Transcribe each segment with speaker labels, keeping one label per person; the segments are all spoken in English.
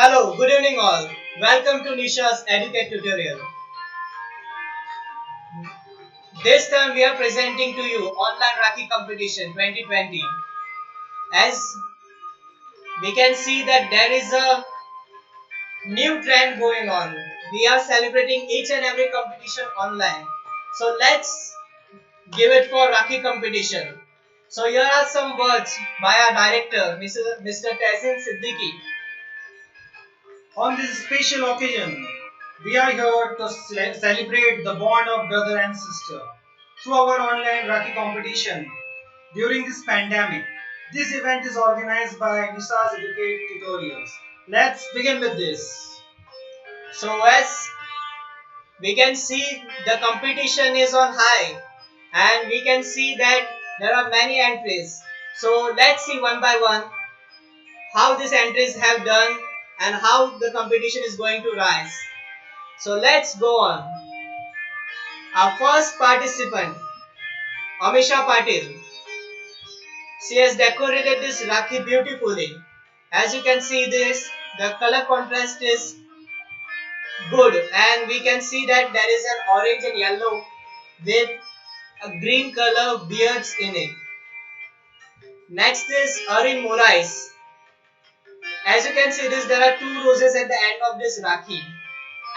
Speaker 1: Hello, good evening all. Welcome to Nisha's Educate tutorial. This time we are presenting to you Online Rakhi Competition 2020. As we can see that there is a new trend going on. We are celebrating each and every competition online. So let's give it for Rakhi competition. So here are some words by our director, Mr. Tehsin Siddiqui.
Speaker 2: On this special occasion, we are here to celebrate the bond of brother and sister through our online Rakhi competition during this pandemic. This event is organized by Nisa's Educate Tutorials. Let's begin with this.
Speaker 1: So as we can see the competition is on high and we can see that there are many entries. So let's see one by one how these entries have done and how the competition is going to rise. So let's go on. Our first participant, Amisha Patil. She has decorated this Rakhi beautifully. As you can see this, the color contrast is good and we can see that there is an orange and yellow with a green color beards in it. Next is Arin Morais. As you can see this, there are two roses at the end of this Rakhi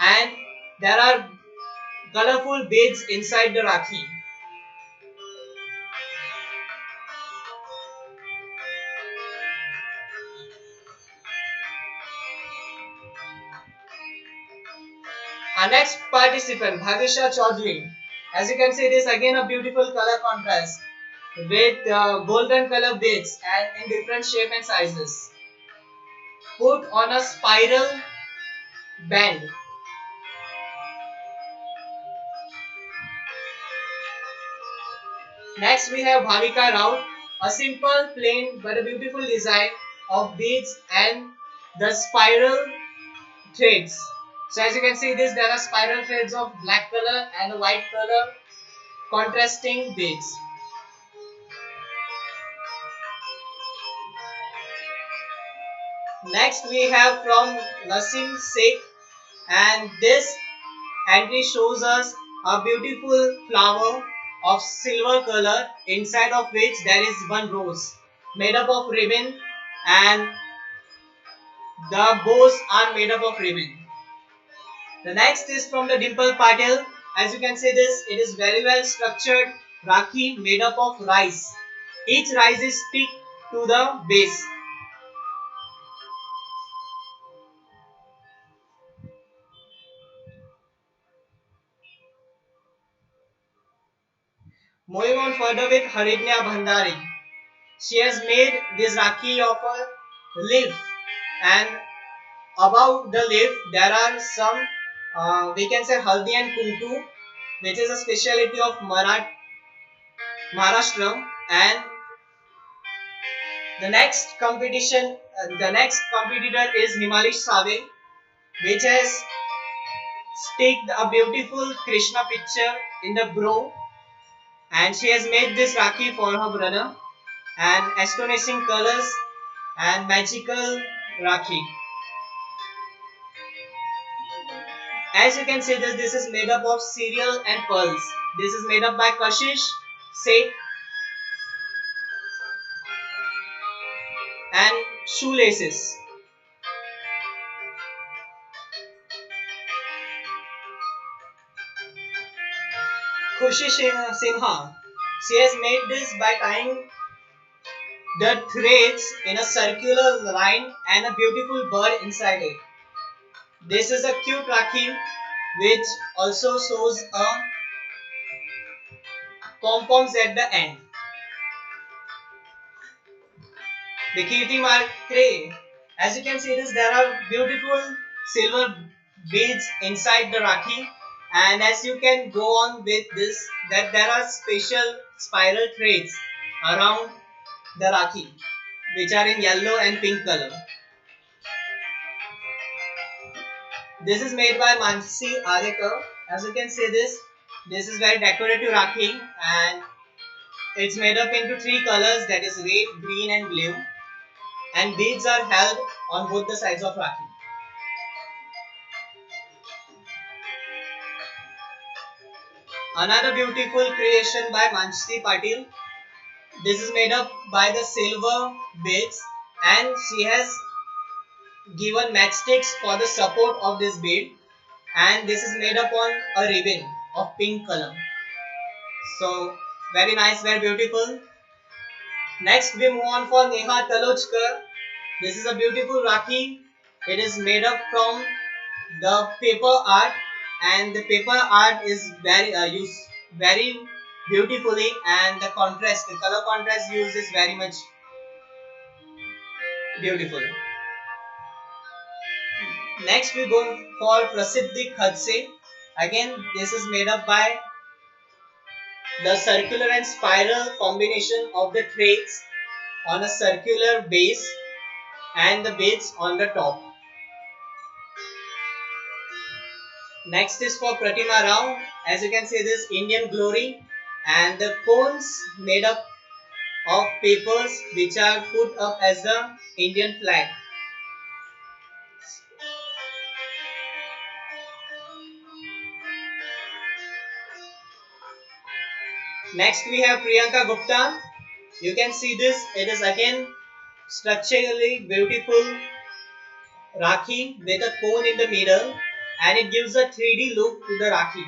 Speaker 1: and there are colorful beads inside the Rakhi. Our next participant, Bhavisha Chaudhary. As you can see this again a beautiful color contrast with golden color beads and in different shape and sizes. Put on a spiral band. Next we have Bhavika Rao, a simple, plain but a beautiful design of beads and the spiral threads. So as you can see this, there are spiral threads of black color and a white color contrasting beads. Next we have from Nasim Sheikh and this entry shows us a beautiful flower of silver color inside of which there is one rose made up of ribbon and the bows are made up of ribbon. The next is from the Dimple Patel. As you can see this, it is very well structured Rakhi made up of rice. Each rice is stick to the base. Moving on further with Haridnya Bhandari. She has made this Rakhi of a leaf and above the leaf there are some we can say haldi and kumku which is a speciality of Maharashtra and the next competitor is Himalish Save which has sticked a beautiful Krishna picture in the brow and she has made this Rakhi for her brother and astonishing colors and magical Rakhi. As you can see this is made up of cereal and pearls. This is made up by Kashish, Seth and shoelaces. Khushi Sinha. She has made this by tying the threads in a circular line and a beautiful bird inside it. This is a cute Rakhi which also shows a pom-poms at the end. The Kirti Markre. As you can see this, there are beautiful silver beads inside the Rakhi and as you can go on with this that there are special spiral threads around the Rakhi which are in yellow and pink color. This is made by Mansi Arekar. As you can see this is very decorative Rakhi and it's made up into three colors that is red, green and blue and beads are held on both the sides of Rakhi. Another beautiful creation by Mansi Patil. This is made up by the silver beads, and she has given matchsticks for the support of this bead, and this is made up on a ribbon of pink color. So very nice, very beautiful. Next we move on for Neha Talojkar. This is a beautiful Rakhi. It is made up from the paper art, and the paper art is very used very beautifully, and the contrast, the color contrast used is very much beautiful. Next we go for Prasiddhi Khadse. Again, this is made up by the circular and spiral combination of the threads on a circular base and the beads on the top. Next is for Pratima Rao. As you can see, this Indian Glory, and the cones made up of papers which are put up as the Indian flag. Next we have Priyanka Gupta. You can see this. It is again structurally beautiful Rakhi with a cone in the middle, and it gives a 3D look to the Rakhi.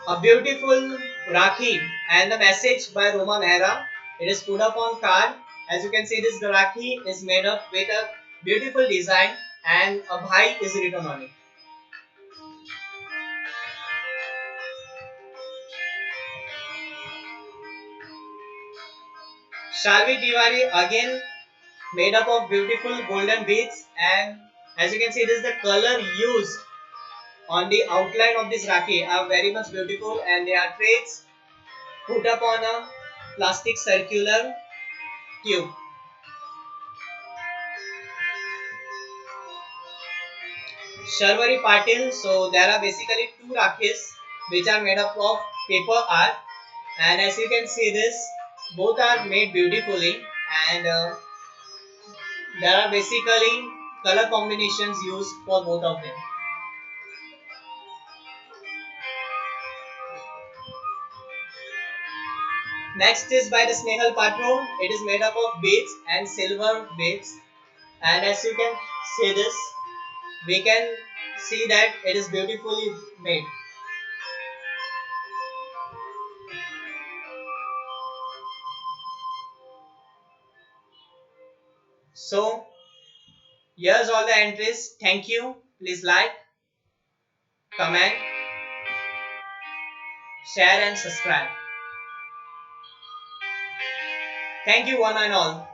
Speaker 1: A beautiful Rakhi and the message by Roma Mehra. It is put up on card. As you can see, this Rakhi is made up with a beautiful design, and a bhai is written on it. Shalvi Diwali again made up of beautiful golden beads, and as you can see, this is the color used on the outline of this Rakhi are very much beautiful, and they are threads put up on a plastic circular tube. Sharvari Patil. So there are basically two Rakhis which are made up of paper art, and as you can see this, both are made beautifully, and there are basically color combinations used for both of them. Next is by the Snehal Patro. It is made up of beads and silver beads, and as you can see this, we can see that it is beautifully made. So here's all the entries. Thank you. Please like, comment, share and subscribe. Thank you one and all.